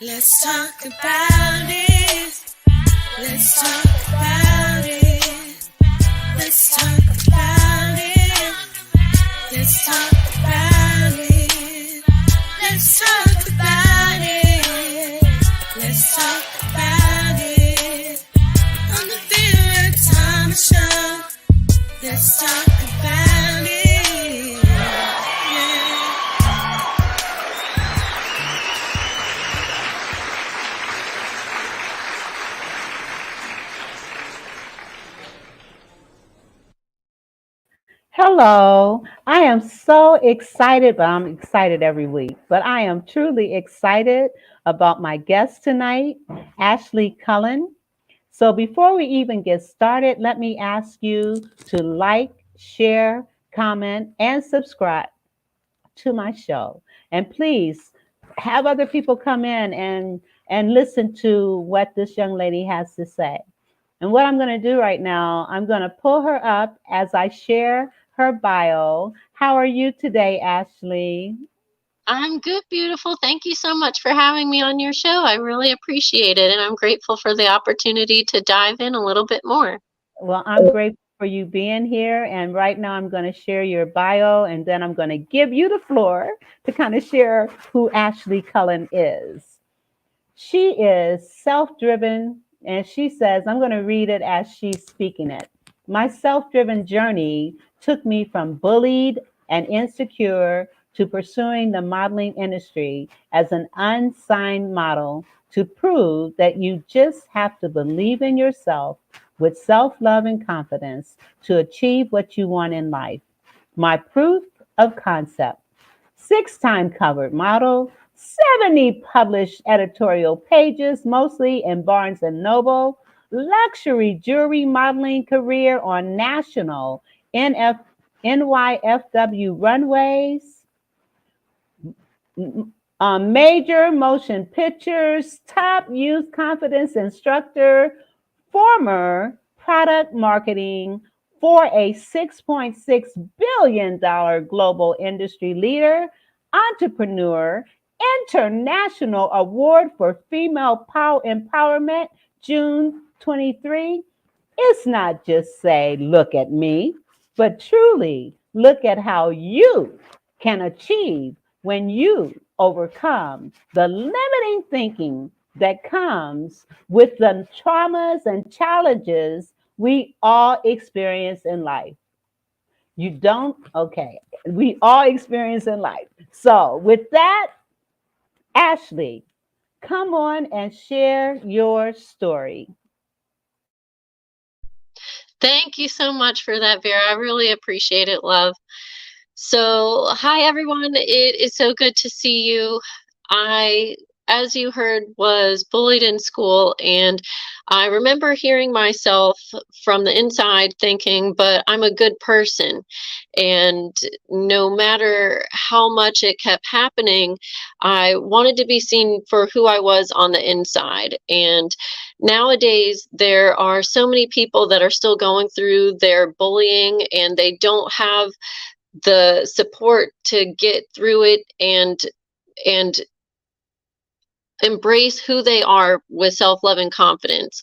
Let's talk about it. Let's talk about it. Let's talk about it. Let's talk about it. Let's talk about it. Let's talk about it. On the Vera Thomas Show. Let's talk about it. Yeah. Hello. I am so excited, but I'm excited every week. But I am truly excited about my guest tonight, Ashley Cullen. So before we even get started, let me ask you to like, share, comment, and subscribe to my show. And please have other people come in and listen to what this young lady has to say. And what I'm going to do right now, I'm going to pull her up as I share her bio. How are you today, Ashley? I'm good, beautiful. Thank you so much for having me on your show. I really appreciate it, and I'm grateful for the opportunity to dive in a little bit more. Well, I'm grateful for you being here. And right now, I'm going to share your bio, and then I'm going to give you the floor to kind of share who Ashley Cullen is. She is self driven, and she says, I'm going to read it as she's speaking it. My self driven journey took me from bullied and insecure to pursuing the modeling industry as an unsigned model to prove that you just have to believe in yourself with self love and confidence to achieve what you want in life. My proof of concept: six-time covered model, 70 published editorial pages, mostly in Barnes and Noble, luxury jewelry modeling career on national NYFW runways, major motion pictures, top youth confidence instructor, former product marketing for a $6.6 billion global industry leader, entrepreneur, international award for female power empowerment, June 23. It's not just say, look at me, but truly look at how you can achieve when you overcome the limiting thinking that comes with the traumas and challenges we all experience in life. You don't? Okay. We all experience in life. So, with that, Ashley, come on and share your story. Thank you so much for that, Vera. I really appreciate it, love. So, hi everyone. It is so good to see you. I, as you heard, was bullied in school, and I remember hearing myself from the inside thinking, but I'm a good person. And no matter how much it kept happening, I wanted to be seen for who I was on the inside. And nowadays, there are so many people that are still going through their bullying, and they don't have the support to get through it and embrace who they are with self-love and confidence.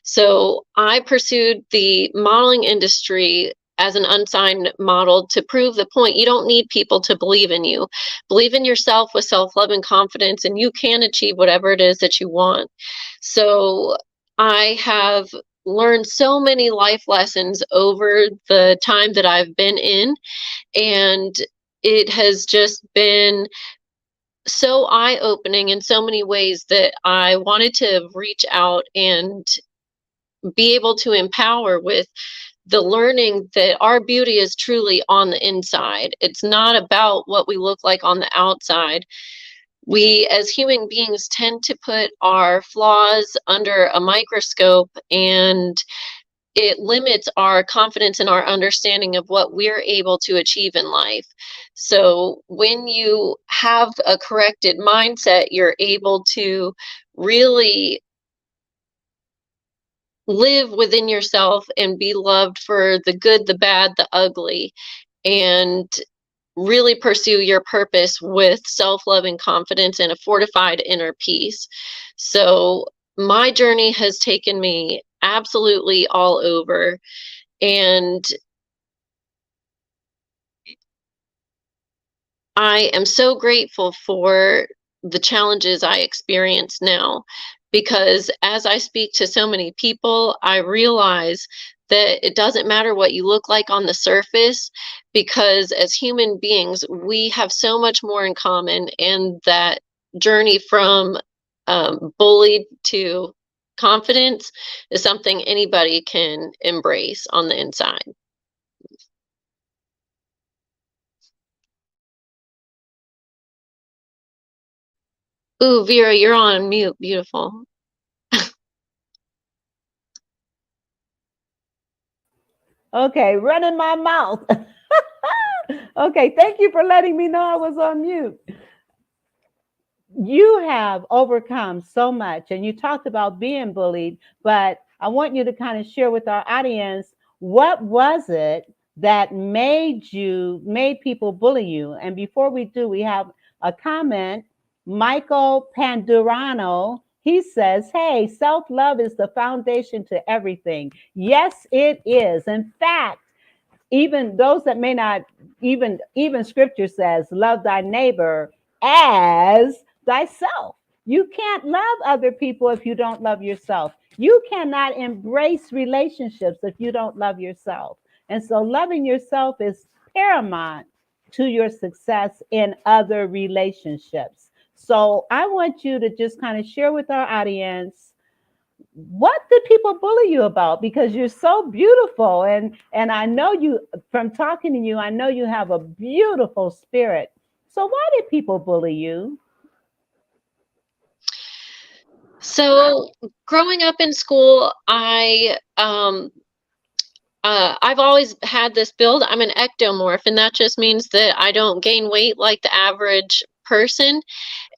So I pursued the modeling industry as an unsigned model to prove the point. You don't need people to believe in you. Believe in yourself with self-love and confidence, and you can achieve whatever it is that you want. So I have learned so many life lessons over the time that I've been in, and it has just been so eye-opening in so many ways that I wanted to reach out and be able to empower with the learning that our beauty is truly on the inside. It's not about what we look like on the outside. We as human beings tend to put our flaws under a microscope, and it limits our confidence and our understanding of what we're able to achieve in life. So when you have a corrected mindset, you're able to really live within yourself and be loved for the good, the bad, the ugly. And really pursue your purpose with self-love and confidence and a fortified inner peace. So my journey has taken me absolutely all over, and I am so grateful for the challenges I experience now, because as I speak to so many people, I realize that it doesn't matter what you look like on the surface, because as human beings, we have so much more in common, and that journey from bullied to confidence is something anybody can embrace on the inside. Ooh, Vera, you're on mute. Beautiful. Okay, running my mouth. Okay, thank you for letting me know I was on mute. You have overcome so much, and you talked about being bullied, but I want you to kind of share with our audience, what was it that made people bully you? And before we do, we have a comment. Michael Pandurano, he says, hey, self-love is the foundation to everything. Yes, it is. In fact, even those that may not, even scripture says, love thy neighbor as thyself. You can't love other people if you don't love yourself. You cannot embrace relationships if you don't love yourself. And so loving yourself is paramount to your success in other relationships. So I want you to just kind of share with our audience, what did people bully you about? Because you're so beautiful, and I know you, from talking to you, I know you have a beautiful spirit. So why did people bully you? So growing up in school, I've always had this build. I'm an ectomorph, and that just means that I don't gain weight like the average person.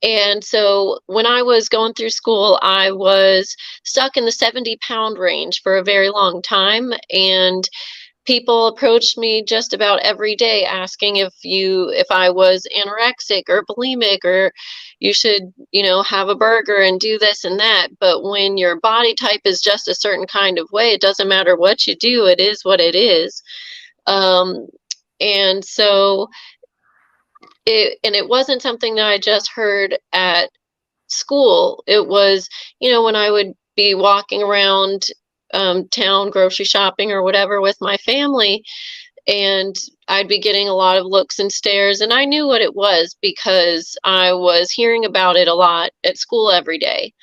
And so when I was going through school, I was stuck in the 70-pound range for a very long time. And people approached me just about every day asking if I was anorexic or bulimic, or you should, have a burger and do this and that. But when your body type is just a certain kind of way, it doesn't matter what you do, it is what it is. Um, and so it wasn't something that I just heard at school. It was, when I would be walking around town grocery shopping or whatever with my family, and I'd be getting a lot of looks and stares, and I knew what it was because I was hearing about it a lot at school every day.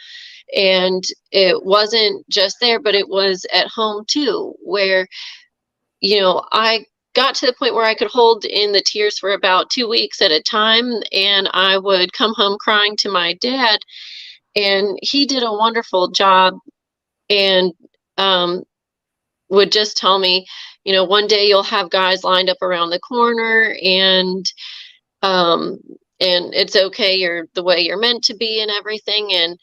And it wasn't just there, but it was at home too, where, I got to the point where I could hold in the tears for about 2 weeks at a time, and I would come home crying to my dad, and he did a wonderful job, and would just tell me, one day you'll have guys lined up around the corner, um, and it's okay, you're the way you're meant to be and everything. And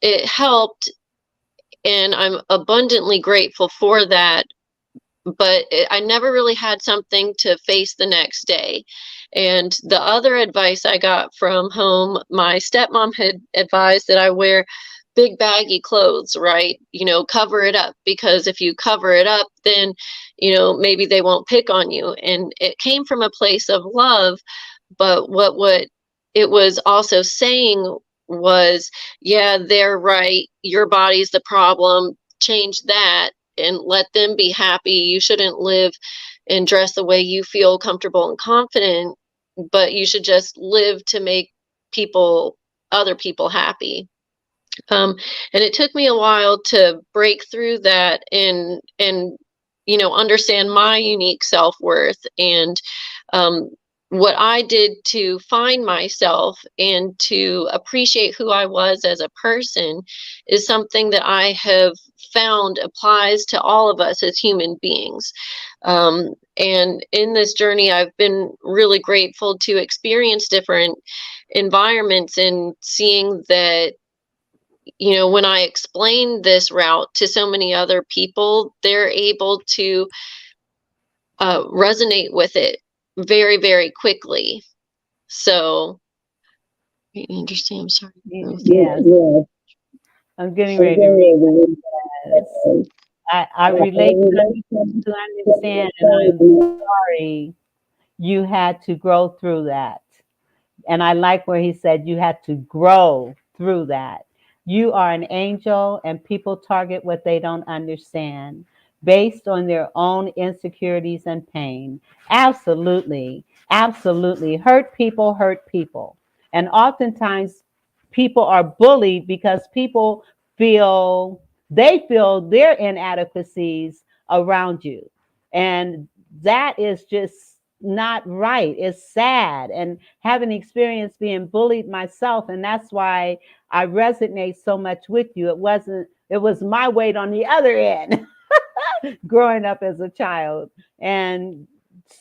it helped, and I'm abundantly grateful for that. But I never really had something to face the next day. And the other advice I got from home, my stepmom had advised that I wear big baggy clothes, right? Cover it up, because if you cover it up, then, maybe they won't pick on you. And it came from a place of love, but what it was also saying was, yeah, they're right. Your body's the problem. Change that and let them be happy. You shouldn't live and dress the way you feel comfortable and confident, but you should just live to make other people happy. And it took me a while to break through that and understand my unique self-worth, and um, what I did to find myself and to appreciate who I was as a person is something that I have found applies to all of us as human beings. And in this journey, I've been really grateful to experience different environments and seeing that, when I explain this route to so many other people, they're able to resonate with it. very, very quickly. So, you understand? I'm sorry. Yes, I'm getting ready to read this. I relate to understand, and I'm sorry you had to grow through that. And I like where he said you had to grow through that. You are an angel, and people target what they don't understand based on their own insecurities and pain. Absolutely. Absolutely. Hurt people hurt people. And oftentimes people are bullied because people feel their inadequacies around you. And that is just not right. It's sad. And having experience being bullied myself, and that's why I resonate so much with you. It was my weight on the other end growing up as a child. And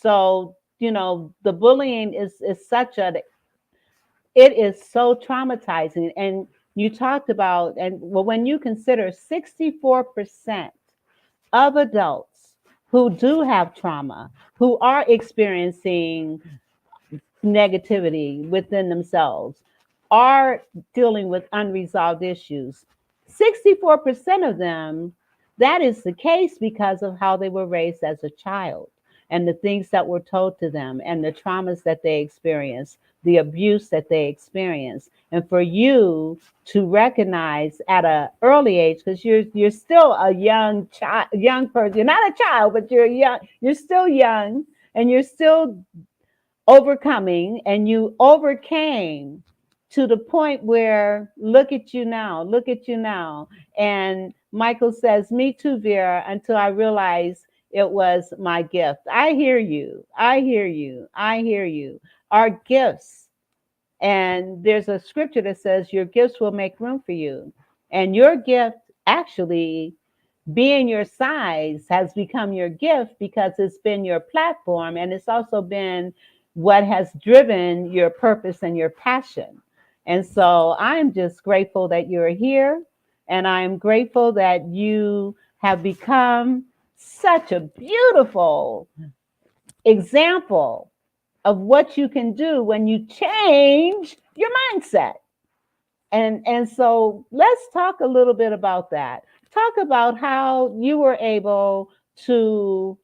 so, the bullying is it is so traumatizing. And you talked about, and well, when you consider 64% of adults who do have trauma, who are experiencing negativity within themselves, are dealing with unresolved issues. 64% of them, that is the case because of how they were raised as a child and the things that were told to them and the traumas that they experienced, the abuse that they experienced. And for you to recognize at an early age, because you're still a young person, you're not a child, but you're still young, and you're still overcoming, and you overcame to the point where look at you now. And Michael says, me too, Vera, until I realized it was my gift. I hear you. I hear you. I hear you. Our gifts. And there's a scripture that says your gifts will make room for you. And your gift actually being your size has become your gift because it's been your platform, and it's also been what has driven your purpose and your passion. And so I'm just grateful that you're here, and I'm grateful that you have become such a beautiful example of what you can do when you change your mindset. And so let's talk a little bit about that. Talk about how you were able to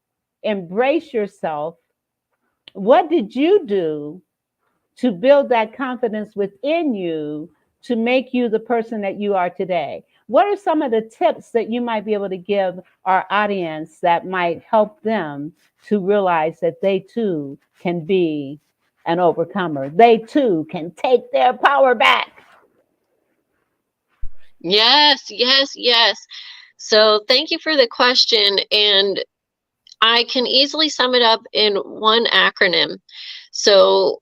embrace yourself. What did you do to build that confidence within you to make you the person that you are today? What are some of the tips that you might be able to give our audience that might help them to realize that they too can be an overcomer? They too can take their power back. Yes, yes, yes. So thank you for the question. And I can easily sum it up in one acronym. So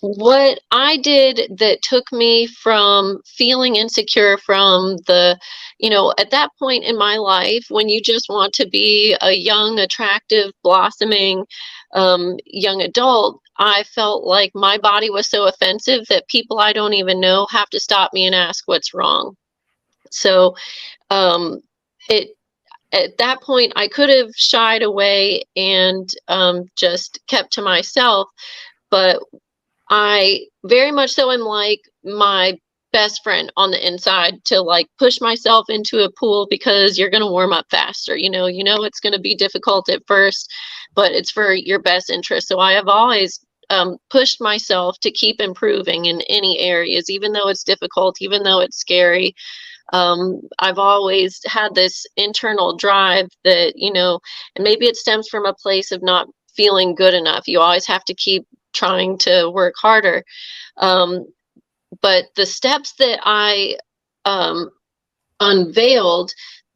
what I did that took me from feeling insecure from at that point in my life when you just want to be a young, attractive, blossoming young adult, I felt like my body was so offensive that people I don't even know have to stop me and ask what's wrong. So um, it at that point, I could have shied away and just kept to myself, but I very much so am like my best friend on the inside to like push myself into a pool because you're going to warm up faster. It's going to be difficult at first, but it's for your best interest. So I have always pushed myself to keep improving in any areas, even though it's difficult, even though it's scary. I've always had this internal drive that, and maybe it stems from a place of not feeling good enough. You always have to keep trying to work harder. But the steps that I unveiled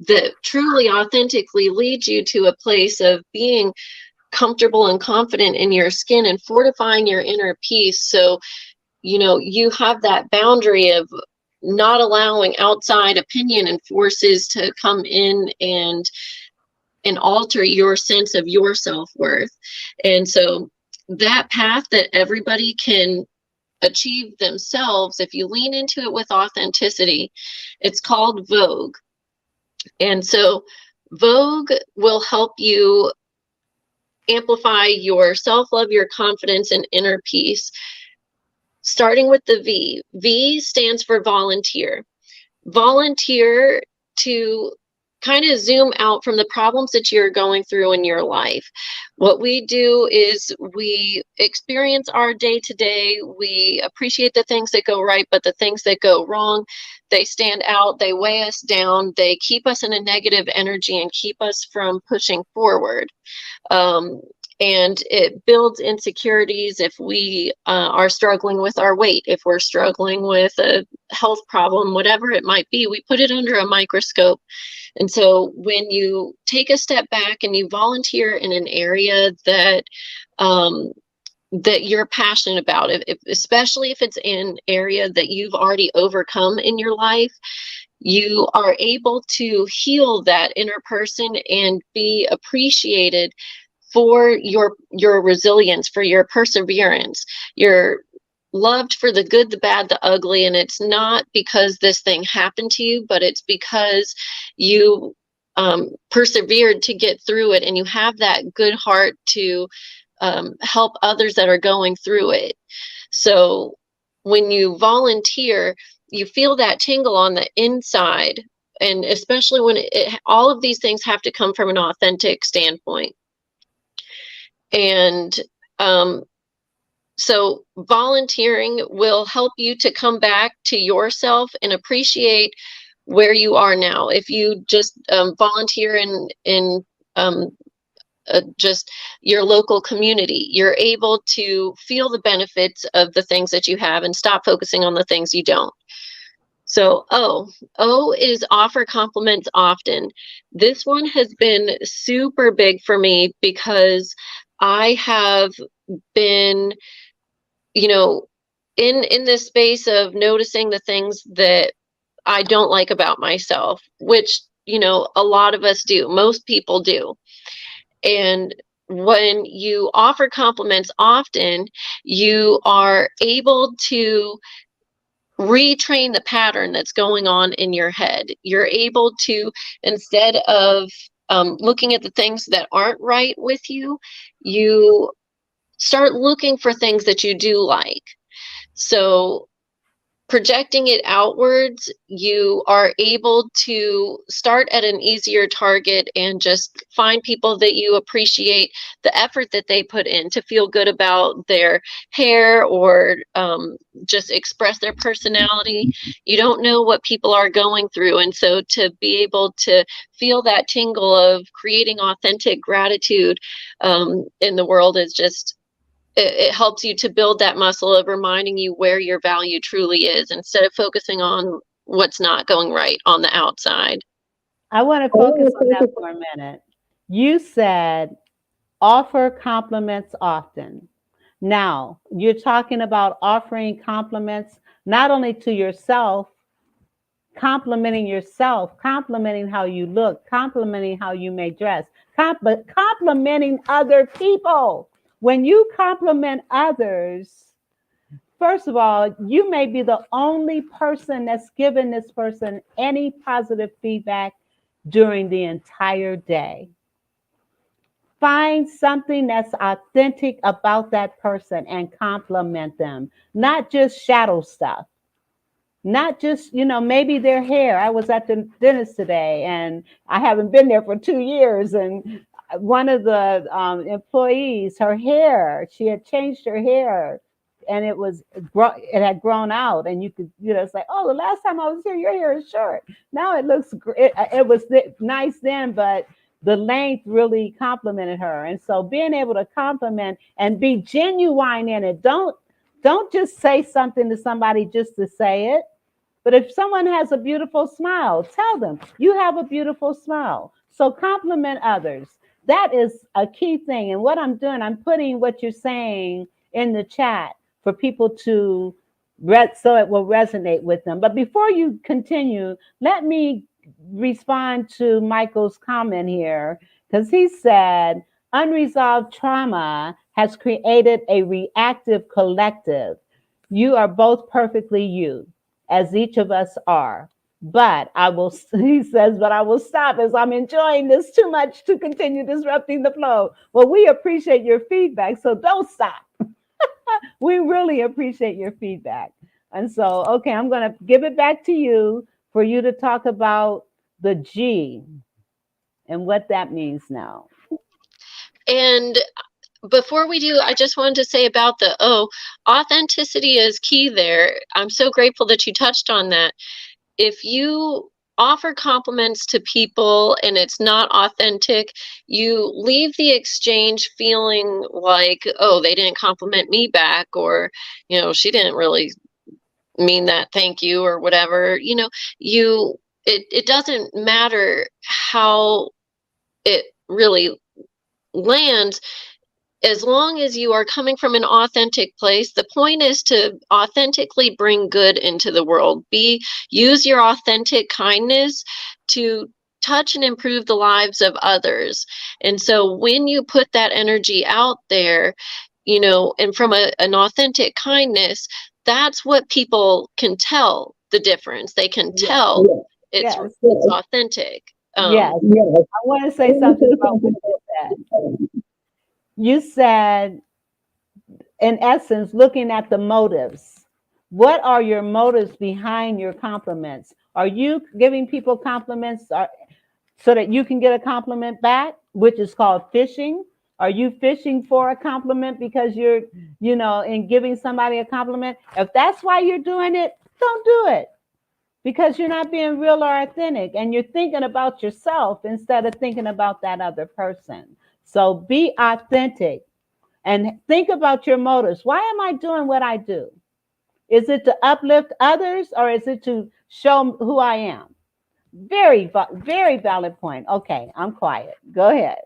that truly authentically lead you to a place of being comfortable and confident in your skin and fortifying your inner peace. So, you have that boundary of not allowing outside opinion and forces to come in and alter your sense of your self-worth. And so that path that everybody can achieve themselves, if you lean into it with authenticity, it's called Vogue. And so Vogue will help you amplify your self-love, your confidence, and inner peace. Starting with the V. V stands for volunteer. Volunteer to kind of zoom out from the problems that you're going through in your life. What we do is we experience our day to day. We appreciate the things that go right, but the things that go wrong, they stand out, they weigh us down, they keep us in a negative energy and keep us from pushing forward. And it builds insecurities if we are struggling with our weight, if we're struggling with a health problem, whatever it might be, we put it under a microscope. And so when you take a step back and you volunteer in an area that that you're passionate about, especially if it's an area that you've already overcome in your life, you are able to heal that inner person and be appreciated for your resilience, for your perseverance. You're loved for the good, the bad, the ugly, and it's not because this thing happened to you, but it's because you persevered to get through it, and you have that good heart to help others that are going through it. So when you volunteer, you feel that tingle on the inside, and especially when all of these things have to come from an authentic standpoint. And so volunteering will help you to come back to yourself and appreciate where you are now. If you just volunteer in just your local community, you're able to feel the benefits of the things that you have and stop focusing on the things you don't. So O is offer compliments often. This one has been super big for me because I have been, in this space of noticing the things that I don't like about myself, which, a lot of us do, most people do. And when you offer compliments often, you are able to retrain the pattern that's going on in your head. You're able to, instead of looking at the things that aren't right with you, you start looking for things that you do like. So projecting it outwards, you are able to start at an easier target and just find people that you appreciate the effort that they put in to feel good about their hair or just express their personality. You don't know what people are going through. And so to be able to feel that tingle of creating authentic gratitude in the world is just, it helps you to build that muscle of reminding you where your value truly is instead of focusing on what's not going right on the outside. I want to focus on that for a minute. You said offer compliments often. Now, you're talking about offering compliments not only to yourself, complimenting yourself, complimenting how you look, complimenting how you may dress, but complimenting other people. When you compliment others, first of all, you may be the only person that's given this person any positive feedback during the entire day. Find something that's authentic about that person and compliment them, not just shadow stuff. Not just, maybe their hair. I was at the dentist today and I haven't been there for 2 years. And one of the employees, her hair, she had changed her hair and it had grown out. And you could, it's like, oh, the last time I was here, your hair is short. Now it looks great. It was nice then, but the length really complimented her. And so being able to compliment and be genuine in it. Don't just say something to somebody just to say it. But if someone has a beautiful smile, tell them you have a beautiful smile. So compliment others. That is a key thing. And what I'm doing, I'm putting what you're saying in the chat for people to so it will resonate with them. But before you continue, let me respond to Michael's comment here, because he said unresolved trauma has created a reactive collective. You are both perfectly you, as each of us are. But I will, he says, but I will stop as I'm enjoying this too much to continue disrupting the flow. Well, we appreciate your feedback, so don't stop. We really appreciate your feedback. And so, okay, I'm going to give it back to you for you to talk about the G and what that means now. And before we do, I just wanted to say about the O, authenticity is key there. I'm so grateful that you touched on that. If you offer compliments to people and it's not authentic, you leave the exchange feeling like, oh, they didn't compliment me back, or, you know, she didn't really mean that, thank you, or whatever. You know, it doesn't matter how it really lands, as long as you are coming from an authentic place. The point is to authentically bring good into the world. Use your authentic kindness to touch and improve the lives of others. And so when you put that energy out there, you know, and from an authentic kindness, that's what people can tell the difference. They can tell it's authentic. Yes. I want to say something about what you said. You said, in essence, looking at the motives. What are your motives behind your compliments? Are you giving people compliments so that you can get a compliment back, which is called fishing? Are you fishing for a compliment because you're, you know, in giving somebody a compliment? If that's why you're doing it, don't do it, because you're not being real or authentic, and you're thinking about yourself instead of thinking about that other person. So be authentic and think about your motives. Why am I doing what I do? Is it to uplift others, or is it to show who I am? Very, very valid point. Okay, I'm quiet. Go ahead.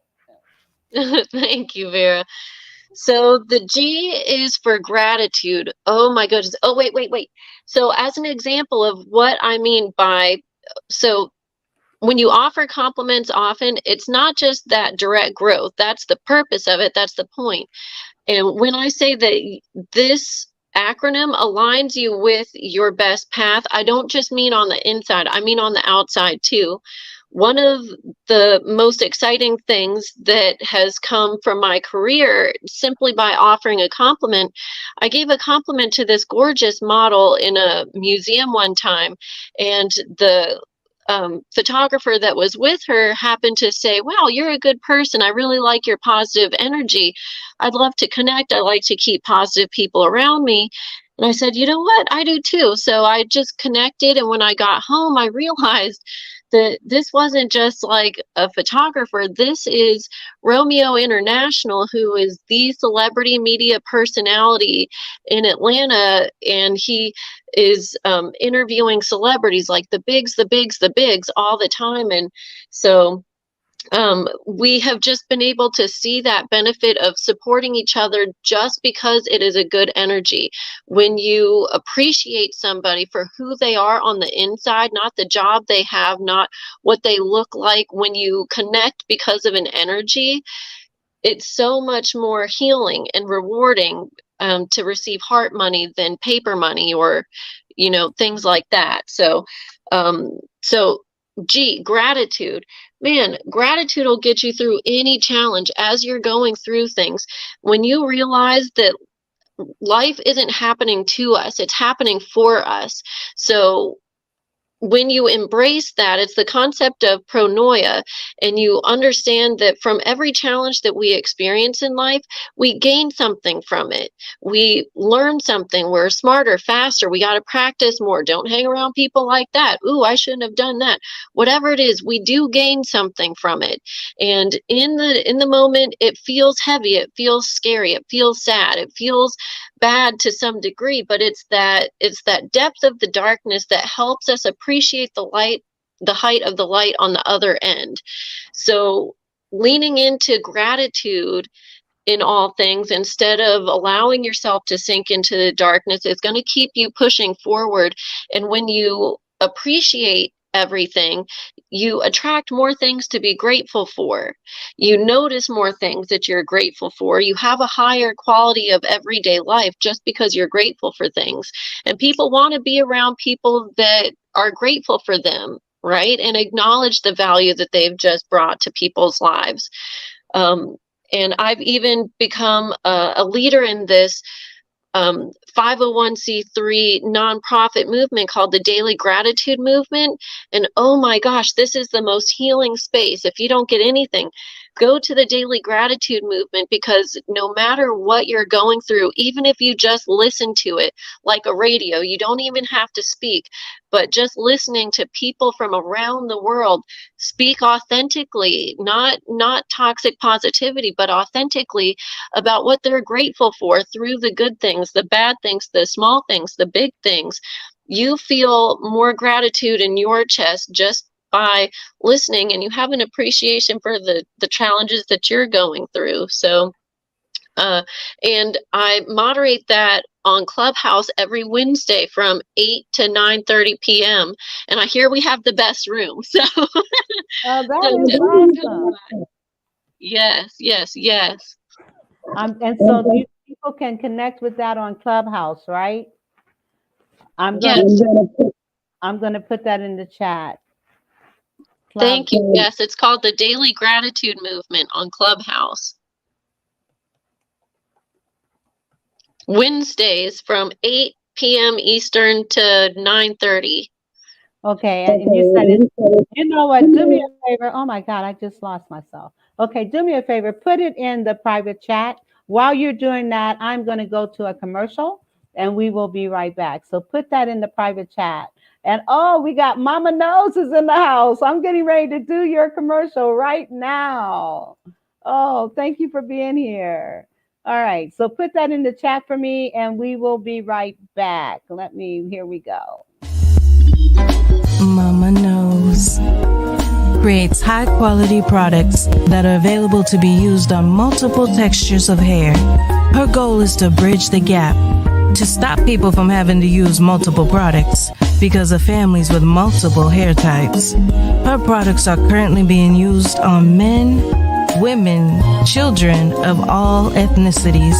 Thank you, Vera. So the G is for gratitude. Oh my goodness. Oh, wait. So as an example of what I mean by, so when you offer compliments often, it's not just that direct growth. That's the purpose of it. That's the point. And when I say that this acronym aligns you with your best path, I don't just mean on the inside, I mean on the outside too. One of the most exciting things that has come from my career simply by offering a compliment, I gave a compliment to this gorgeous model in a museum one time, and the photographer that was with her happened to say, wow, you're a good person. I really like your positive energy. I'd love to connect. I like to keep positive people around me. And I said, you know what? I do too. So I just connected. And when I got home, I realized that this wasn't just like a photographer. This is Romeo International, who is the celebrity media personality in Atlanta. And he is interviewing celebrities like the bigs all the time. And so we have just been able to see that benefit of supporting each other just because it is a good energy. When you appreciate somebody for who they are on the inside, not the job they have, not what they look like, when you connect because of an energy, it's so much more healing and rewarding to receive heart money than paper money, or, you know, things like that. So, G, gratitude. Man, gratitude will get you through any challenge as you're going through things. When you realize that life isn't happening to us, it's happening for us. So when you embrace that, it's the concept of pronoia, and you understand that from every challenge that we experience in life, we gain something from it. We learn something. We're smarter, faster. We got to practice more. Don't hang around people like that. Ooh, I shouldn't have done that. Whatever it is, we do gain something from it. And in the moment, it feels heavy. It feels scary. It feels sad. It feels bad to some degree, but it's that depth of the darkness that helps us appreciate the light, the height of the light on the other end. So leaning into gratitude in all things instead of allowing yourself to sink into the darkness is going to keep you pushing forward. And when you appreciate everything, you attract more things to be grateful for. You notice more things that you're grateful for. You have a higher quality of everyday life just because you're grateful for things. And people want to be around people that are grateful for them, right? And acknowledge the value that they've just brought to people's lives. And I've even become a leader in this 501c3 nonprofit movement called the Daily Gratitude Movement. And oh my gosh, this is the most healing space. If you don't get anything, go to the Daily Gratitude Movement, because no matter what you're going through, even if you just listen to it like a radio, you don't even have to speak, but just listening to people from around the world speak authentically, not toxic positivity, but authentically about what they're grateful for through the good things, the bad things, the small things, the big things. You feel more gratitude in your chest just by listening, and you have an appreciation for the challenges that you're going through. So and I moderate that on Clubhouse every Wednesday from 8 to 9:30 p.m. And I hear we have the best room. So That is awesome. yes, yes, yes. And so people can connect with that on Clubhouse, right? I'm gonna Yes. I'm gonna put that in the chat. Thank you. Yes, it's called the Daily Gratitude Movement on Clubhouse. Wednesdays from 8 p.m. Eastern to 9:30. Okay, and you said it. You know what? Do me a favor. Oh my God, I just lost myself. Okay, do me a favor. Put it in the private chat. While you're doing that, I'm going to go to a commercial, and we will be right back. So put that in the private chat. And oh, we got Mama Nose is in the house. I'm getting ready to do your commercial right now. Oh, thank you for being here. All right, so put that in the chat for me, and we will be right back. Here we go. Mama Knows creates high quality products that are available to be used on multiple textures of hair. Her goal is to bridge the gap to stop people from having to use multiple products because of families with multiple hair types. Her products are currently being used on men, women, children of all ethnicities.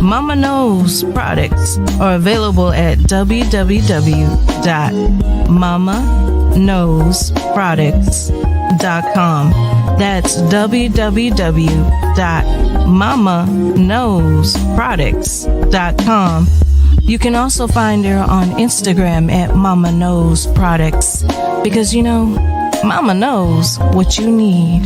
Mama Knows products are available at www.mamaknowsproducts.com. That's www.mamaknowsproducts.com. You can also find her on Instagram at Mama Knows Products, because you know, Mama knows what you need.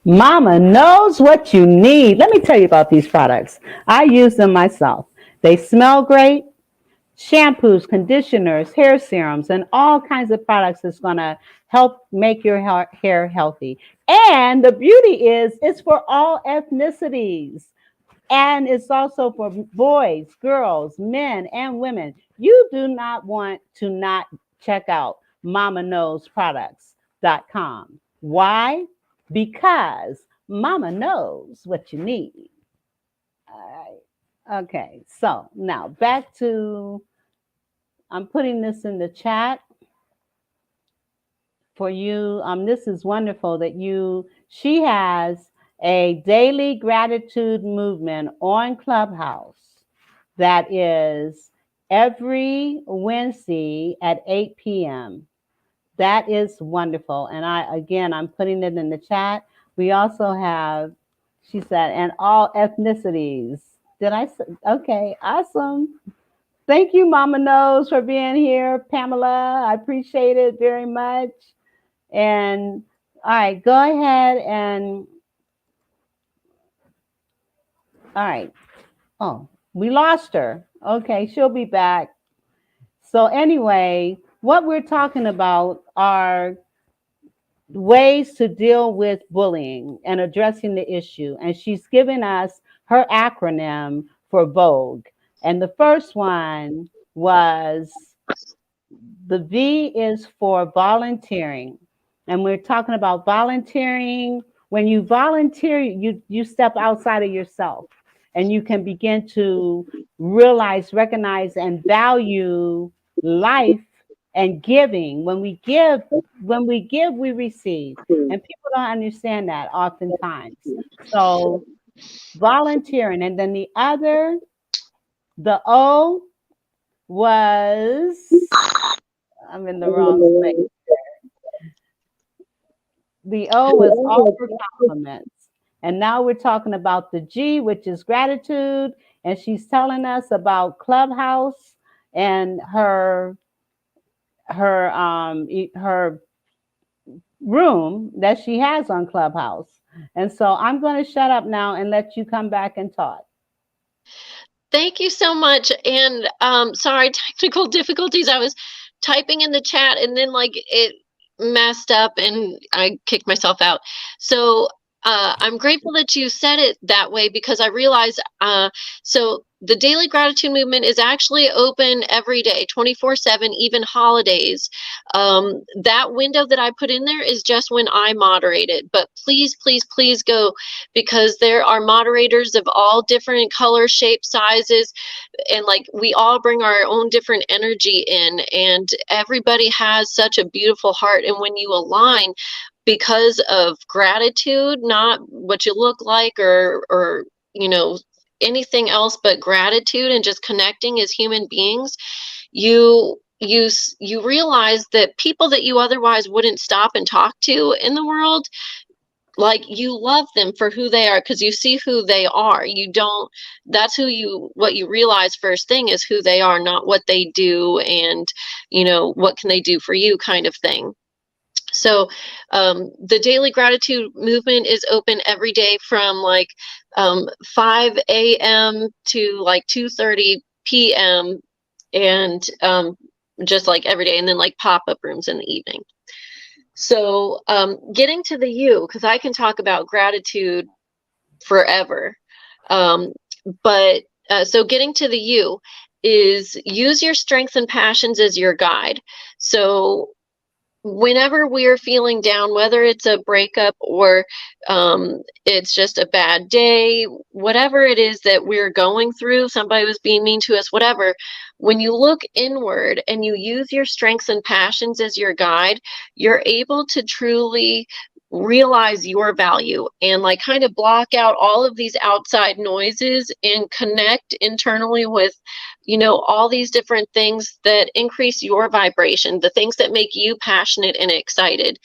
Mama knows what you need. Let me tell you about these products. I use them myself. They smell great. Shampoos, conditioners, hair serums, and all kinds of products that's going to help make your hair healthy. And the beauty is it's for all ethnicities. And it's also for boys, girls, men, and women. You do not want to not check out mamaknowsproducts.com. Why? Because Mama knows what you need. All right. Okay. So now back to, I'm putting this in the chat for you. This is wonderful that she has a daily gratitude movement on Clubhouse that is every Wednesday at 8 p.m. That is wonderful. And I'm putting it in the chat. We also have, she said, and all ethnicities. Did I say? Okay, awesome. Thank you, Mama Knows, for being here, Pamela. I appreciate it very much. And all right, go ahead and, all right. Oh, we lost her. Okay, she'll be back. So anyway, what we're talking about are ways to deal with bullying and addressing the issue. And she's given us her acronym for Vogue. And the first one was, the V is for volunteering. And we're talking about volunteering. When you volunteer, you step outside of yourself and you can begin to realize, recognize, and value life and giving. When we give, we receive. And people don't understand that oftentimes. So volunteering. And then the O was, I'm in the wrong space. The O was offer compliments. And now we're talking about the G, which is gratitude. And she's telling us about Clubhouse and her room that she has on Clubhouse. And so I'm going to shut up now and let you come back and talk. Thank you so much. And sorry, technical difficulties. I was typing in the chat and then like it messed up and I kicked myself out. So I'm grateful that you said it that way, because I realized so the daily gratitude movement is actually open every day, 24/7, even holidays. That window that I put in there is just when I moderate it. But please, please, please go, because there are moderators of all different colors, shapes, sizes, and like we all bring our own different energy in, and everybody has such a beautiful heart. And when you align because of gratitude, not what you look like or you know, anything else but gratitude and just connecting as human beings, you realize that people that you otherwise wouldn't stop and talk to in the world, like, you love them for who they are because you see who they are. You don't, that's what you realize first thing is who they are, not what they do and, you know, what can they do for you kind of thing. So the daily gratitude movement is open every day from like 5 a.m. to like 2:30 p.m. and just like every day, and then like pop-up rooms in the evening. So getting to the you, because I can talk about gratitude forever. But so getting to the you is use your strengths and passions as your guide. So whenever we're feeling down, whether it's a breakup or it's just a bad day, whatever it is that we're going through, somebody was being mean to us, whatever, when you look inward and you use your strengths and passions as your guide, you're able to truly realize your value and like kind of block out all of these outside noises and connect internally with, you know, all these different things that increase your vibration, the things that make you passionate and excited.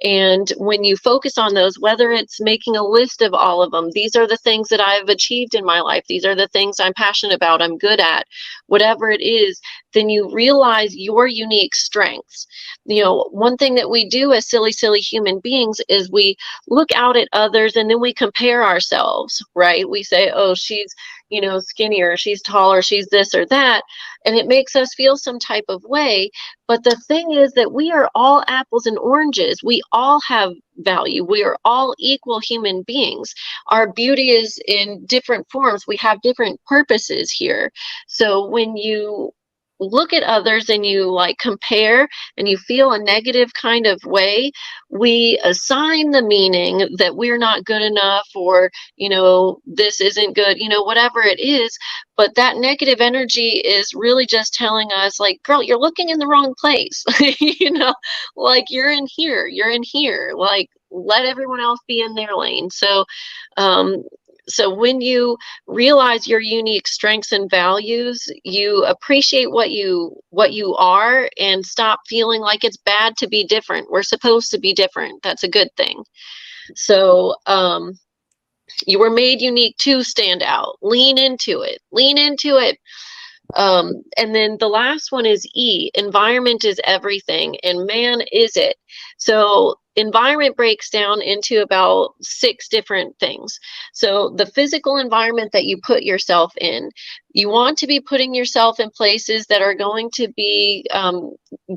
And when you focus on those, whether it's making a list of all of them, these are the things that I've achieved in my life, these are the things I'm passionate about, I'm good at, whatever it is, then you realize your unique strengths. You know, one thing that we do as silly human beings is we look out at others and then we compare ourselves, right? We say, oh, she's, you know, skinnier, she's taller, she's this or that, and it makes us feel some type of way. But the thing is that we are all apples and oranges. We all have value. We are all equal human beings. Our beauty is in different forms. We have different purposes here. So when you look at others and you like compare and you feel a negative kind of way, we assign the meaning that we're not good enough, or, you know, this isn't good, you know, whatever it is. But that negative energy is really just telling us like, girl, you're looking in the wrong place. You know, like you're in here, like let everyone else be in their lane. So so when you realize your unique strengths and values, you appreciate what you are and stop feeling like it's bad to be different. We're supposed to be different. That's a good thing. So you were made unique to stand out. Lean into it. And then the last one is E, environment is everything, and man, is it. So environment breaks down into about 6 different things. So the physical environment that you put yourself in, you want to be putting yourself in places that are going to be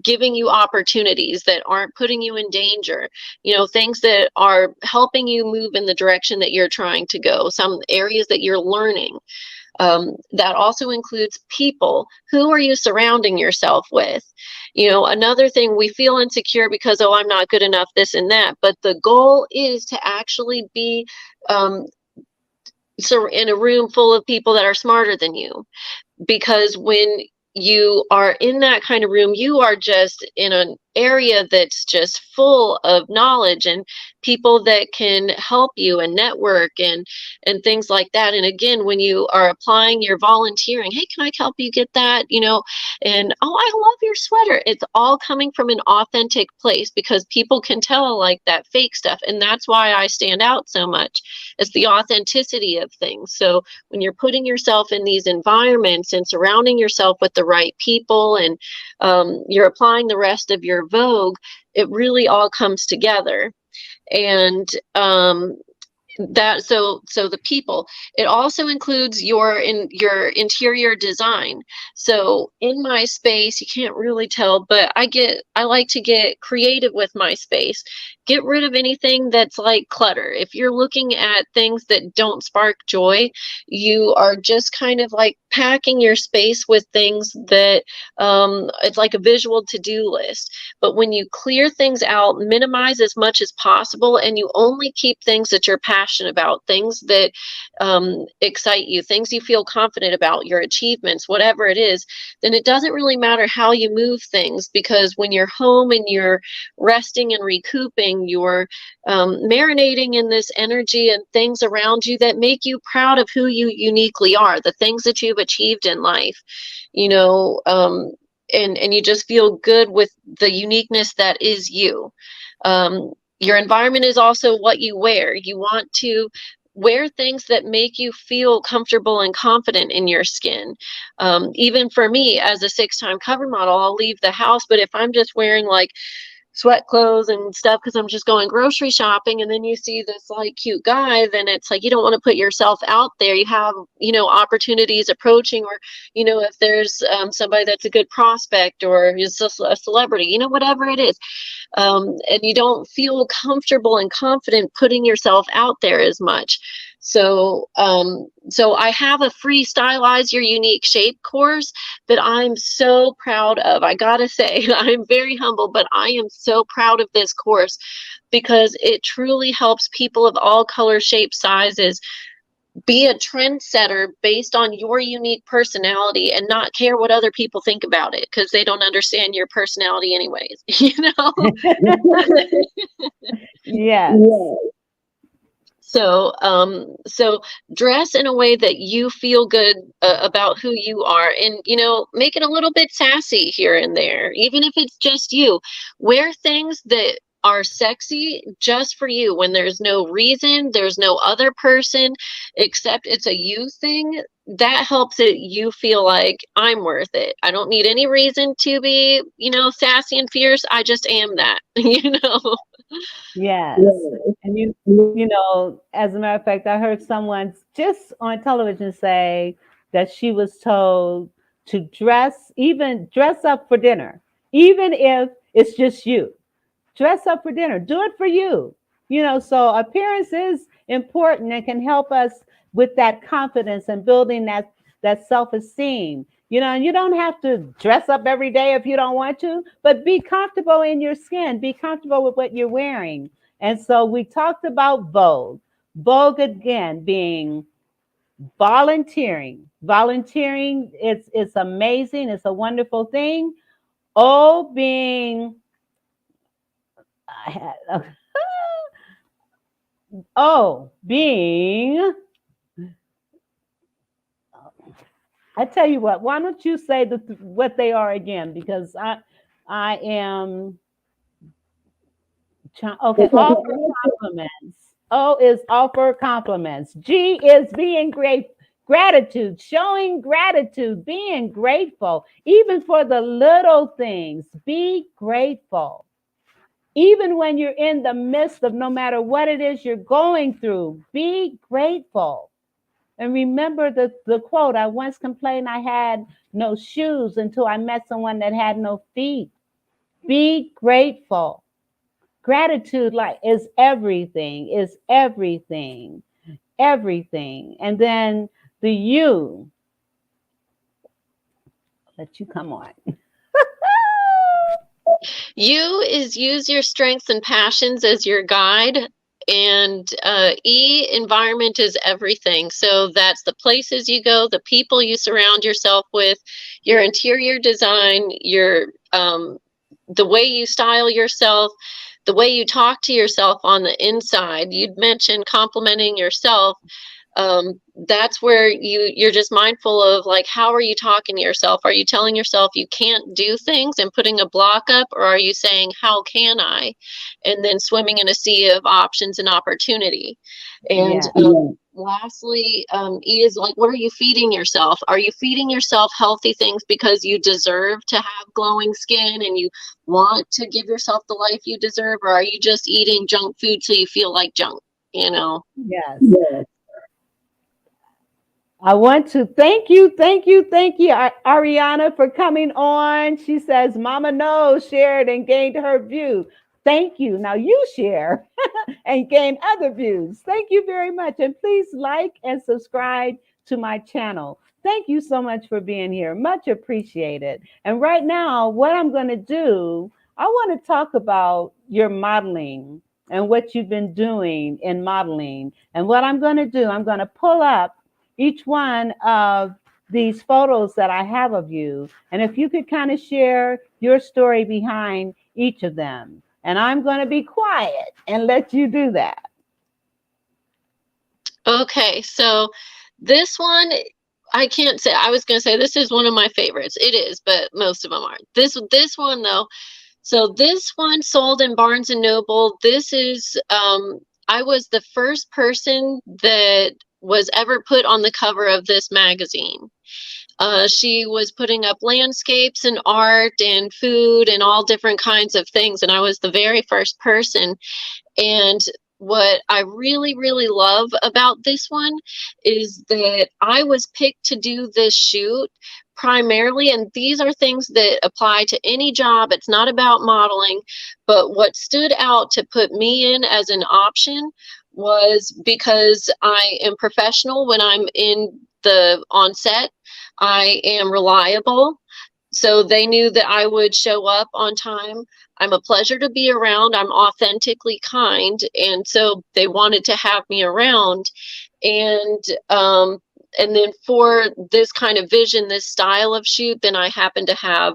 giving you opportunities, that aren't putting you in danger, you know, things that are helping you move in the direction that you're trying to go, some areas that you're learning. That also includes people. Who are you surrounding yourself with? You know, another thing, we feel insecure because, oh, I'm not good enough, this and that. But the goal is to actually be so in a room full of people that are smarter than you. Because when you are in that kind of room, you are just in area that's just full of knowledge and people that can help you and network and things like that. And again, when you are applying your volunteering, hey, can I help you get that? And oh, I love your sweater. It's all coming from an authentic place, because people can tell like that fake stuff. And that's why I stand out so much. It's the authenticity of things. So when you're putting yourself in these environments and surrounding yourself with the right people, and you're applying the rest of your Vogue, it really all comes together. And so the people, it also includes your interior design. So in my space, you can't really tell, but I like to get creative with my space. Get rid of anything that's like clutter. If you're looking at things that don't spark joy, you are just kind of like packing your space with things that it's like a visual to-do list. But when you clear things out, minimize as much as possible, and you only keep things that you're passionate about, things that excite you, things you feel confident about, your achievements, whatever it is, then it doesn't really matter how you move things, because when you're home and you're resting and recouping, you're marinating in this energy and things around you that make you proud of who you uniquely are, the things that you've achieved in life, and you just feel good with the uniqueness that is you. Your environment is also what you wear. You want to wear things that make you feel comfortable and confident in your skin. Even for me, as a 6-time cover model, I'll leave the house, but if I'm just wearing like sweat clothes and stuff because I'm just going grocery shopping, and then you see this like cute guy, then it's like you don't want to put yourself out there. You have opportunities approaching, or if there's somebody that's a good prospect or is a celebrity, whatever it is, and you don't feel comfortable and confident putting yourself out there as much. So I have a free Stylize Your Unique Shape course that I'm so proud of. I gotta say, I'm very humble, but I am so proud of this course because it truly helps people of all colors, shapes, sizes be a trendsetter based on your unique personality and not care what other people think about it, because they don't understand your personality anyways. Yes. So dress in a way that you feel good about who you are, and make it a little bit sassy here and there, even if it's just you. Wear things that are sexy just for you, when there's no reason, there's no other person, except it's a you thing. That helps you feel like I'm worth it. I don't need any reason to be, sassy and fierce. I just am that, Yes. And as a matter of fact, I heard someone just on television say that she was told to dress up for dinner, even if it's just you. Dress up for dinner. Do it for you. So appearance is important and can help us with that confidence and building that self-esteem. And you don't have to dress up every day if you don't want to, but be comfortable in your skin. Be comfortable with what you're wearing. And so we talked about Vogue. Vogue, again, being volunteering. Volunteering, it's amazing. It's a wonderful thing. O, being... being... I tell you what, why don't you say what they are again? Because I am... Okay, offer compliments. O is offer compliments. G is being gratitude, showing gratitude, being grateful, even for the little things. Be grateful. Even when you're in the midst of no matter what it is you're going through, be grateful. And remember the quote, I once complained I had no shoes until I met someone that had no feet. Be grateful. Gratitude is everything, everything. And then the you. Let you come on. You is use your strengths and passions as your guide. And E, environment is everything. So that's the places you go, the people you surround yourself with, your interior design, your the way you style yourself, the way you talk to yourself on the inside. You'd mentioned complimenting yourself. That's where you're just mindful of, like, how are you talking to yourself? Are you telling yourself you can't do things and putting a block up, or are you saying, how can I? And then swimming in a sea of options and opportunity. And lastly, E is like, what are you feeding yourself? Are you feeding yourself healthy things because you deserve to have glowing skin and you want to give yourself the life you deserve? Or are you just eating junk food so you feel like junk, you know? Yes. I want to thank you, Ariana, for coming on. She says, Mama knows, shared and gained her view. Thank you. Now you share and gain other views. Thank you very much. And please like and subscribe to my channel. Thank you so much for being here. Much appreciated. And right now, what I'm going to do, I want to talk about your modeling and what you've been doing in modeling. And what I'm going to do, I'm going to pull up each one of these photos that I have of you. And if you could kind of share your story behind each of them. And I'm going to be quiet and let you do that. Okay, so this one, I can't say, I was going to say this is one of my favorites. It is, but most of them aren't. This one though, so this one sold in Barnes and Noble. This is, I was the first person that was ever put on the cover of this magazine. She was putting up landscapes and art and food and all different kinds of things. And I was the very first person. And what I really, really love about this one is that I was picked to do this shoot primarily, and these are things that apply to any job. It's not about modeling, but what stood out to put me in as an option was because I am professional when I'm on set. I am reliable. So they knew that I would show up on time. I'm a pleasure to be around. I'm authentically kind. And so they wanted to have me around. And then for this kind of vision, this style of shoot, then I happen to have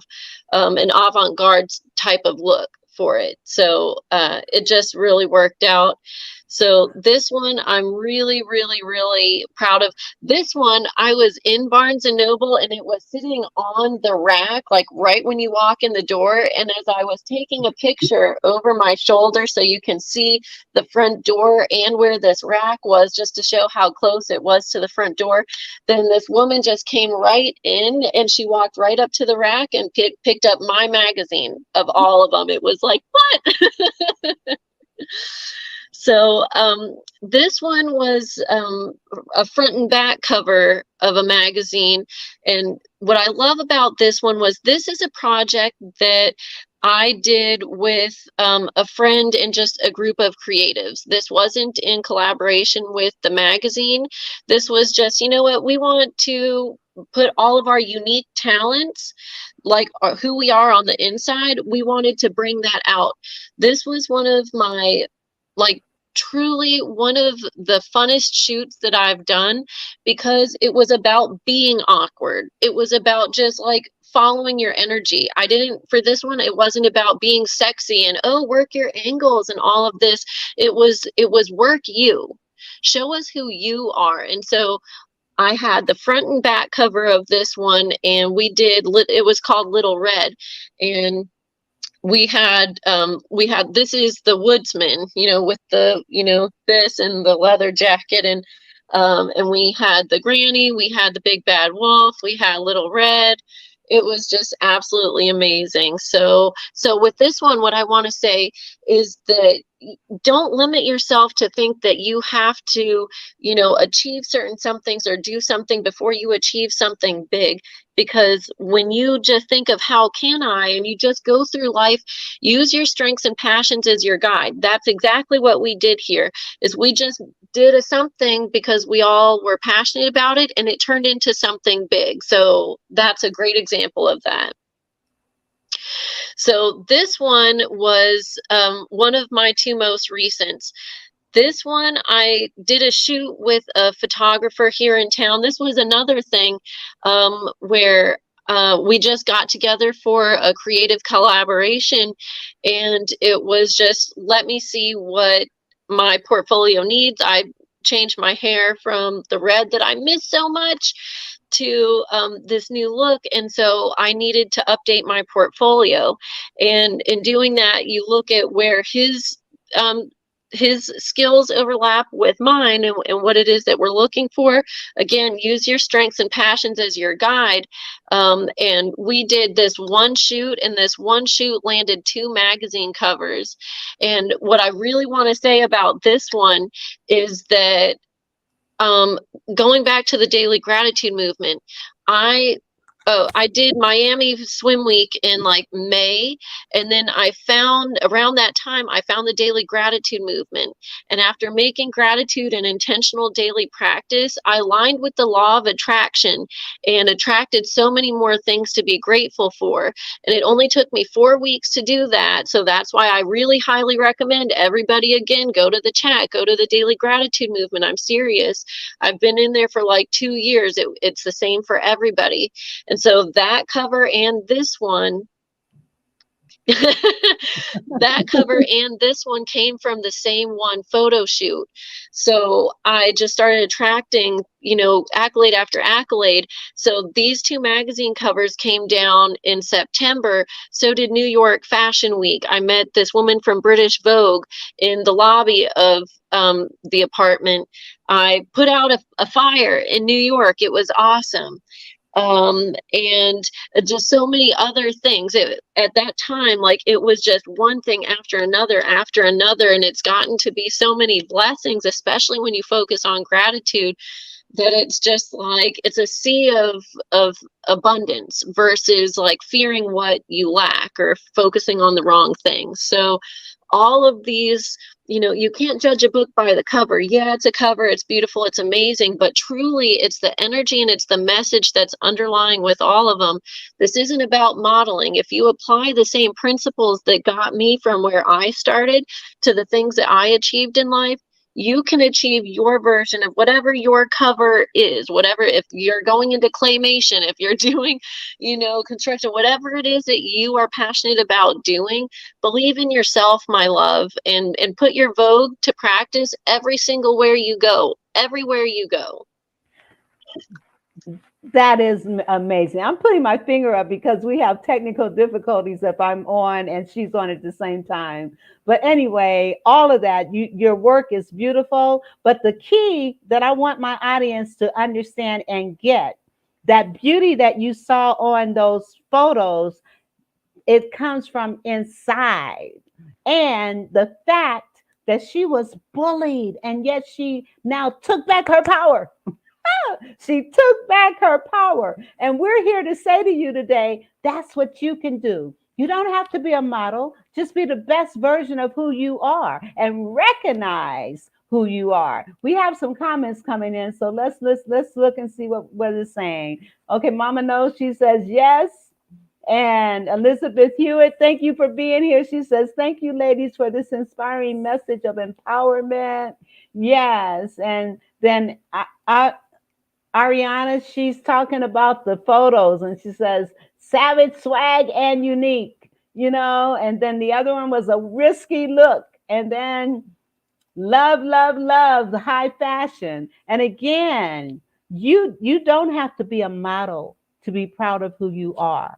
an avant-garde type of look for it. So it just really worked out. So this one, I'm really, really, really proud of. This one, I was in Barnes and Noble and it was sitting on the rack, like right when you walk in the door. And as I was taking a picture over my shoulder so you can see the front door and where this rack was, just to show how close it was to the front door, then this woman just came right in and she walked right up to the rack and picked up my magazine of all of them. It was like, what? So this one was a front and back cover of a magazine. And what I love about this one was this is a project that I did with a friend and just a group of creatives. This wasn't in collaboration with the magazine. This was just, you know what, we want to put all of our unique talents, like who we are on the inside, we wanted to bring that out. This was one of my, like, truly one of the funnest shoots that I've done, because it was about being awkward. It was about just like following your energy. For this one, it wasn't about being sexy and, oh, work your angles and all of this. It was work you. Show us who you are. And so I had the front and back cover of this one, and it was called Little Red. And we had this is the woodsman, with the, this and the leather jacket, and we had the granny, we had the big bad wolf, we had Little Red. It was just absolutely amazing. So with this one, what I want to say is that don't limit yourself to think that you have to, achieve certain things or do something before you achieve something big. Because when you just think of how can I, and you just go through life, use your strengths and passions as your guide. That's exactly what we did here, is we just did something because we all were passionate about it, and it turned into something big. So that's a great example of that. So this one was one of my two most recents. This one, I did a shoot with a photographer here in town. This was another thing where we just got together for a creative collaboration, and it was just, let me see what my portfolio needs. I changed my hair from the red that I miss so much to this new look, and so I needed to update my portfolio. And in doing that, you look at where his skills overlap with mine, and what it is that we're looking for. Again, use your strengths and passions as your guide. And we did this one shoot, and this one shoot landed 2 magazine covers. And what I really want to say about this one is that, going back to the daily gratitude movement, I did Miami Swim Week in like May, and then I found, around that time, I found the daily gratitude movement. And after making gratitude an intentional daily practice, I aligned with the law of attraction and attracted so many more things to be grateful for. And it only took me 4 weeks to do that. So that's why I really highly recommend everybody, again, go to the chat, go to the daily gratitude movement. I'm serious. I've been in there for like 2 years. It's the same for everybody. And so that cover and this one, that cover and this one came from the same one photo shoot. So I just started attracting, accolade after accolade. So these 2 magazine covers came down in September. So did New York Fashion Week. I met this woman from British Vogue in the lobby of the apartment. I put out a fire in New York. It was awesome. And just so many other things. At that time, like, it was just one thing after another, and it's gotten to be so many blessings, especially when you focus on gratitude, that it's just like, it's a sea of abundance versus like fearing what you lack or focusing on the wrong things. So all of these, you can't judge a book by the cover. Yeah, it's a cover, it's beautiful, it's amazing, but truly it's the energy and it's the message that's underlying with all of them. This isn't about modeling. If you apply the same principles that got me from where I started to the things that I achieved in life, you can achieve your version of whatever your cover is, whatever, if you're going into claymation, if you're doing, construction, whatever it is that you are passionate about doing, believe in yourself, my love, and put your Vogue to practice every single where you go, everywhere you go. That is amazing. I'm putting my finger up because we have technical difficulties if I'm on and she's on at the same time. But anyway, all of that, your work is beautiful. But the key that I want my audience to understand and get, that beauty that you saw on those photos, it comes from inside. And the fact that she was bullied and yet she now took back her power. She took back her power. And we're here to say to you today, that's what you can do. You don't have to be a model. Just be the best version of who you are and recognize who you are. We have some comments coming in, so let's look and see what it's saying. Okay, Mama knows. She says yes. And Elizabeth Hewitt, thank you for being here. She says, thank you, ladies, for this inspiring message of empowerment. Yes. And then Ariana, she's talking about the photos and she says, savage, swag, and unique, and then the other one was a risky look. And then love, the high fashion. And again, you don't have to be a model to be proud of who you are.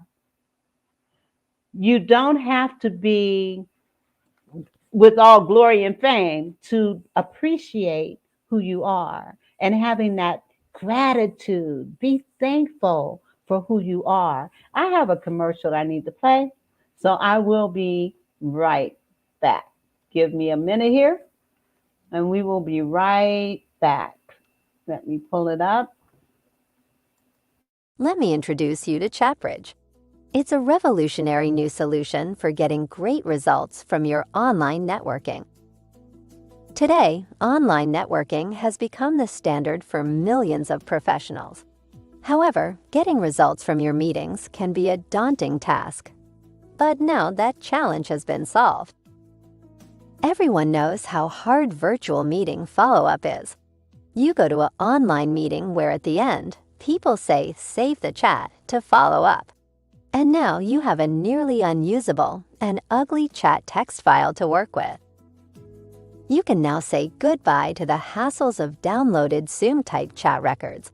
You don't have to be with all glory and fame to appreciate who you are and having that gratitude. Be thankful for who you are. I have a commercial that I need to play, so I will be right back. Give me a minute here, and we will be right back. Let me pull it up. Let me introduce you to ChatBridge. It's a revolutionary new solution for getting great results from your online networking. Today, online networking has become the standard for millions of professionals. However, getting results from your meetings can be a daunting task. But now that challenge has been solved. Everyone knows how hard virtual meeting follow-up is. You go to an online meeting where at the end, people say save the chat to follow up. And now you have a nearly unusable and ugly chat text file to work with. You can now say goodbye to the hassles of downloaded Zoom-type chat records.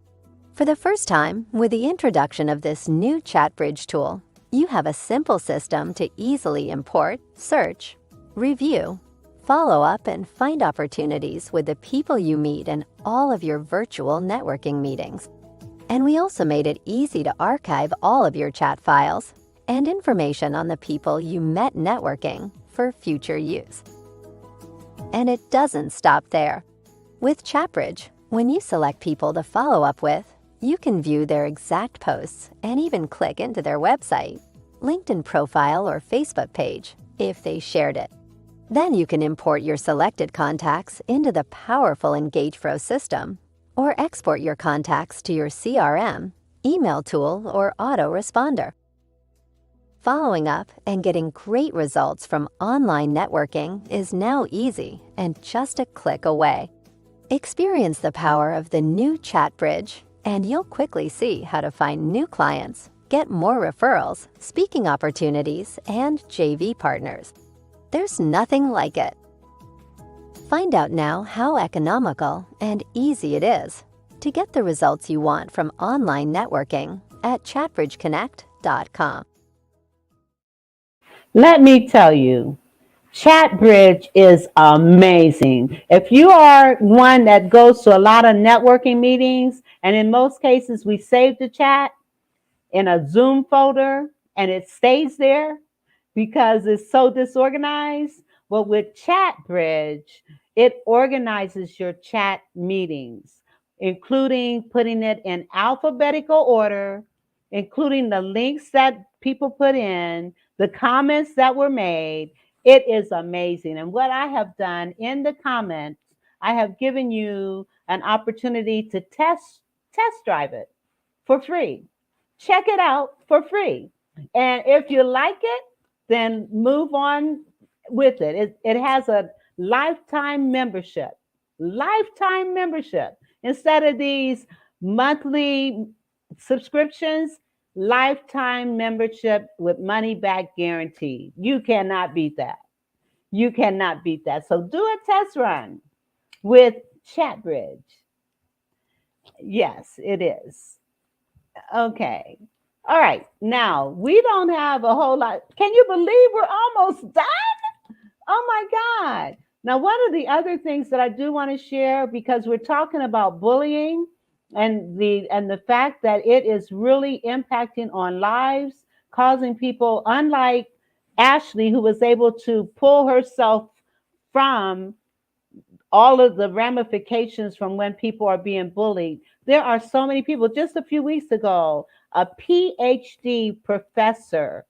For the first time, with the introduction of this new chat bridge tool, you have a simple system to easily import, search, review, follow up, and find opportunities with the people you meet in all of your virtual networking meetings. And we also made it easy to archive all of your chat files and information on the people you met networking for future use. And it doesn't stop there. With ChatBridge, when you select people to follow up with, you can view their exact posts and even click into their website, LinkedIn profile, or Facebook page if they shared it. Then you can import your selected contacts into the powerful EngagePro system, or export your contacts to your CRM, email tool, or autoresponder. Following up and getting great results from online networking is now easy and just a click away. Experience the power of the new ChatBridge, and you'll quickly see how to find new clients, get more referrals, speaking opportunities, and JV partners. There's nothing like it. Find out now how economical and easy it is to get the results you want from online networking at chatbridgeconnect.com. Let me tell you, ChatBridge is amazing. If you are one that goes to a lot of networking meetings, and in most cases we save the chat in a Zoom folder and it stays there because it's so disorganized. Well, with ChatBridge, it organizes your chat meetings, including putting it in alphabetical order, including the links that people put in, the comments that were made. It is amazing. And what I have done in the comments, I have given you an opportunity to test drive it for free. Check it out for free. And if you like it, then move on with it. It has a lifetime membership. Lifetime membership. Instead of these monthly subscriptions, lifetime membership with money back guarantee. You cannot beat that. You cannot beat that. So do a test run with ChatBridge. Yes, it is. Okay. All right. Now, we don't have a whole lot. Can you believe we're almost done? Oh my God. Now, one of the other things that I do want to share, because we're talking about bullying and the fact that it is really impacting on lives, causing people, unlike Ashley, who was able to pull herself from all of the ramifications from when people are being bullied. There are so many people. Just a few weeks ago, a PhD professor,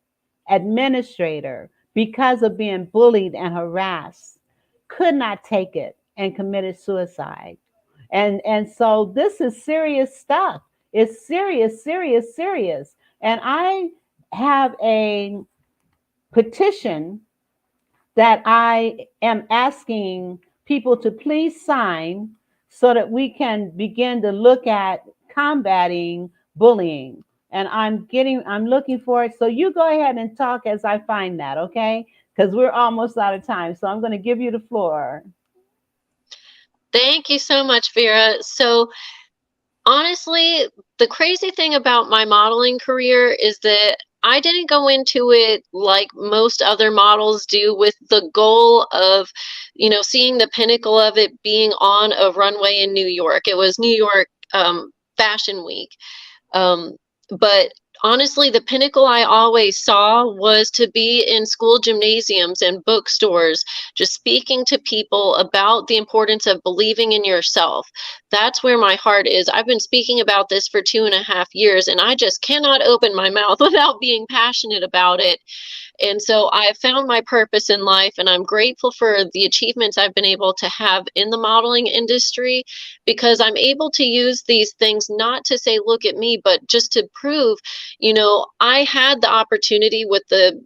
administrator, because of being bullied and harassed, could not take it and committed suicide. And so this is serious stuff. It's serious, serious, serious. And I have a petition that I am asking people to please sign so that we can begin to look at combating bullying. And I'm looking for it. So you go ahead and talk as I find that, okay? Because we're almost out of time. So I'm going to give you the floor. Thank you so much, Vera. So honestly, the crazy thing about my modeling career is that I didn't go into it like most other models do, with the goal of, seeing the pinnacle of it being on a runway in New York. It was New York Fashion Week. But honestly, the pinnacle I always saw was to be in school gymnasiums and bookstores, just speaking to people about the importance of believing in yourself. That's where my heart is. I've been speaking about this for 2.5 years, and I just cannot open my mouth without being passionate about it. And so I found my purpose in life, and I'm grateful for the achievements I've been able to have in the modeling industry, because I'm able to use these things not to say, look at me, but just to prove, I had the opportunity with the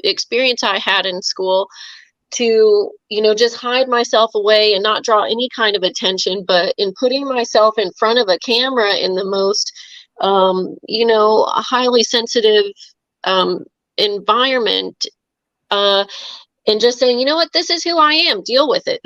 experience I had in school to, just hide myself away and not draw any kind of attention. But in putting myself in front of a camera in the most a highly sensitive environment, and just saying, you know what, this is who I am, deal with it.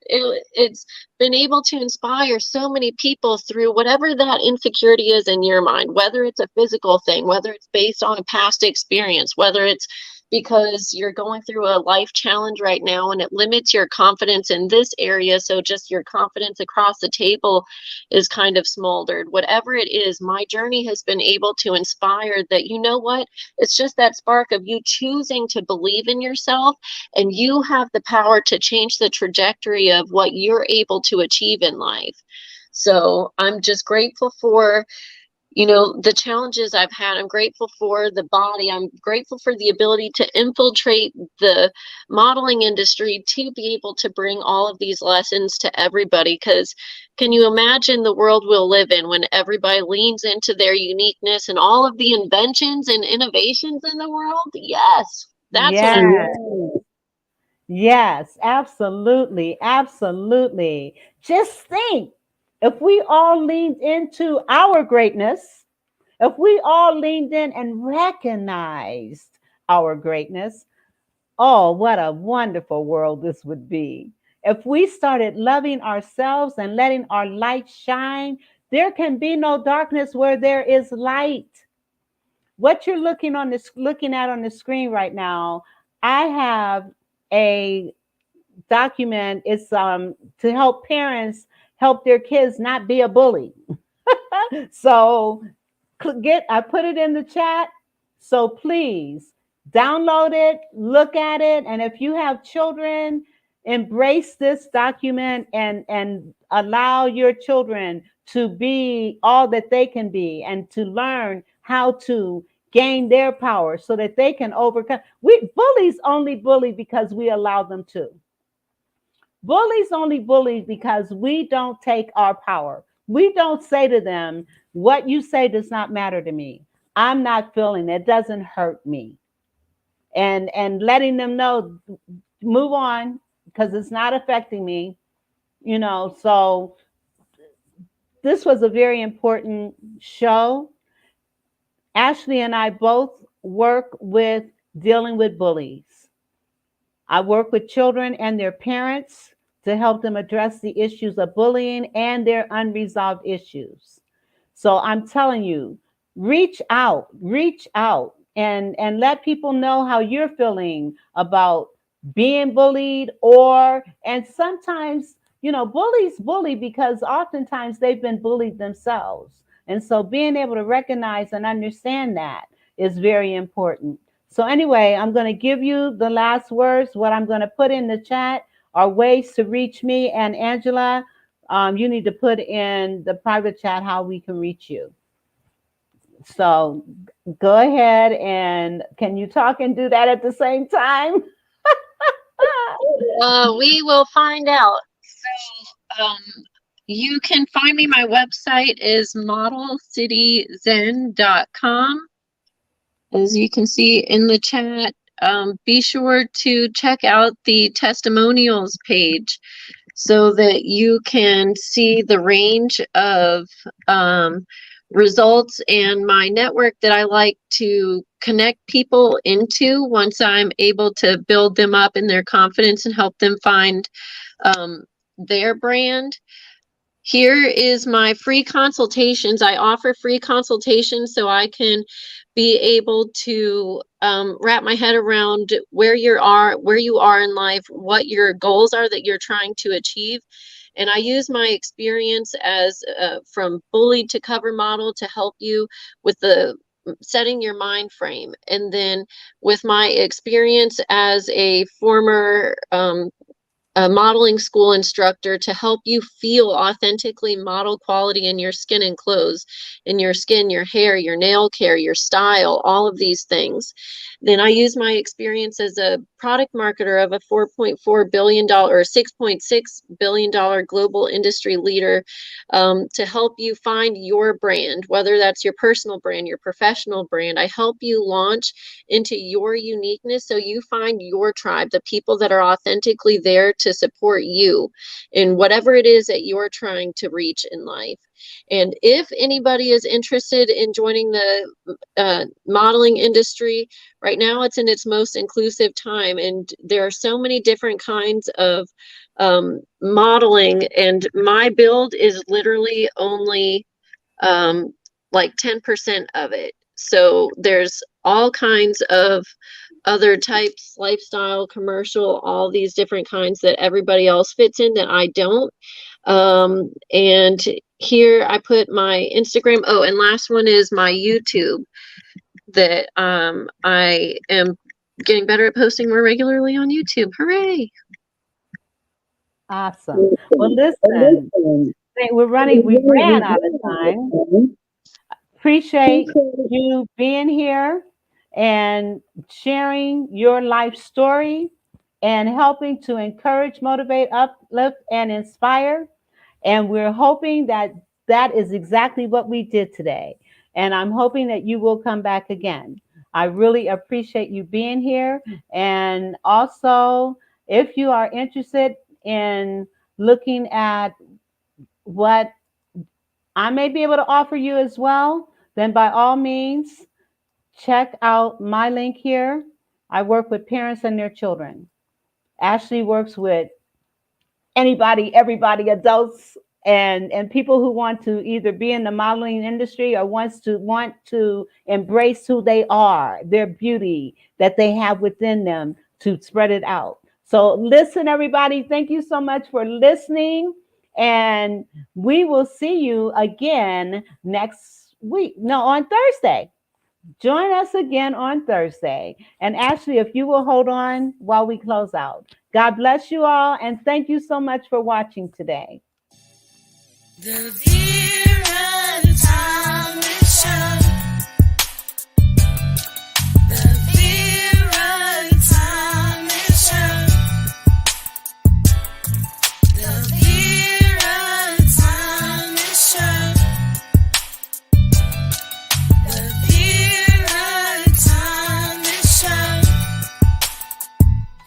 It's been able to inspire so many people through whatever that insecurity is in your mind, whether it's a physical thing, whether it's based on a past experience, whether it's because you're going through a life challenge right now and it limits your confidence in this area. So just your confidence across the table is kind of smoldered. Whatever it is, my journey has been able to inspire that, you know what, it's just that spark of you choosing to believe in yourself, and you have the power to change the trajectory of what you're able to achieve in life. So I'm just grateful for the challenges I've had. I'm grateful for the body. I'm grateful for the ability to infiltrate the modeling industry to be able to bring all of these lessons to everybody. Because can you imagine the world we'll live in when everybody leans into their uniqueness and all of the inventions and innovations in the world? Yes, that's what I Yes. want. Yes, absolutely. Absolutely. Just think, if we all leaned into our greatness, if we all leaned in and recognized our greatness, oh, what a wonderful world this would be. If we started loving ourselves and letting our light shine, there can be no darkness where there is light. What you're looking at on the screen right now, I have a document. It's to help parents help their kids not be a bully. So I put it in the chat. So please download it, look at it, and if you have children, embrace this document and allow your children to be all that they can be and to learn how to gain their power so that they can overcome. Bullies only bully because we allow them to. Bullies only bully because we don't take our power. We don't say to them, what you say does not matter to me. I'm not feeling it. It doesn't hurt me. And letting them know, move on because it's not affecting me. So this was a very important show. Ashley and I both work with dealing with bullies. I work with children and their parents to help them address the issues of bullying and their unresolved issues. So I'm telling you, reach out and let people know how you're feeling about being bullied, and sometimes, bullies bully because oftentimes they've been bullied themselves. And so being able to recognize and understand that is very important. So anyway, I'm going to give you the last words. What I'm going to put in the chat are ways to reach me. And Angela, you need to put in the private chat how we can reach you. So go ahead, and can you talk and do that at the same time? We will find out. So you can find me. My website is modelcityzen.com. As you can see in the chat, be sure to check out the testimonials page so that you can see the range of results and my network that I like to connect people into once I'm able to build them up in their confidence and help them find their brand. Here is my free consultations. I offer free consultations so I can be able to wrap my head around where you are in life, what your goals are that you're trying to achieve. And I use my experience as from bullied to cover model to help you with the setting your mind frame. And then with my experience as a former a modeling school instructor to help you feel authentically model quality in your skin and clothes, in your skin, your hair, your nail care, your style, all of these things. Then I use my experience as a product marketer of a $4.4 billion or $6.6 billion global industry leader to help you find your brand, whether that's your personal brand, your professional brand. I help you launch into your uniqueness so you find your tribe, the people that are authentically there to support you in whatever it is that you're trying to reach in life. And if anybody is interested in joining the modeling industry, right now it's in its most inclusive time, and there are so many different kinds of modeling, and my build is literally only like 10% of it. So there's all kinds of other types, lifestyle, commercial, all these different kinds that everybody else fits in that I don't. And here I put my Instagram. Oh, and last one is my YouTube that I am getting better at posting more regularly on YouTube. Hooray! Awesome. Well, listen, we ran out of time. Appreciate you being here and sharing your life story and helping to encourage, motivate, uplift, and inspire. And we're hoping that that is exactly what we did today. And I'm hoping that you will come back again. I really appreciate you being here. And also, if you are interested in looking at what I may be able to offer you as well, then by all means, check out my link here. I work with parents and their children. Ashley works with anybody, everybody, adults, and people who want to either be in the modeling industry or want to embrace who they are, their beauty that they have within them, to spread it out. So listen, everybody, thank you so much for listening. And we will see you again next week. No, on Thursday. Join us again on Thursday. And Ashley, if you will hold on while we close out. God bless you all, and thank you so much for watching today. The Vera Thomas Show. The Vera Thomas Show. The Vera Thomas Show. The Vera Thomas Show.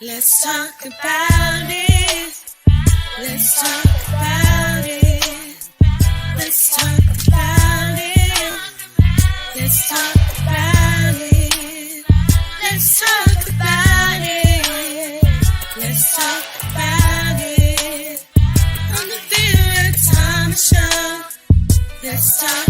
Let's talk about it. Let's talk about it. Let's talk about it. Let's talk about it. Let's talk about it. Let's talk about it. On the Vera Thomas Show. Let's talk.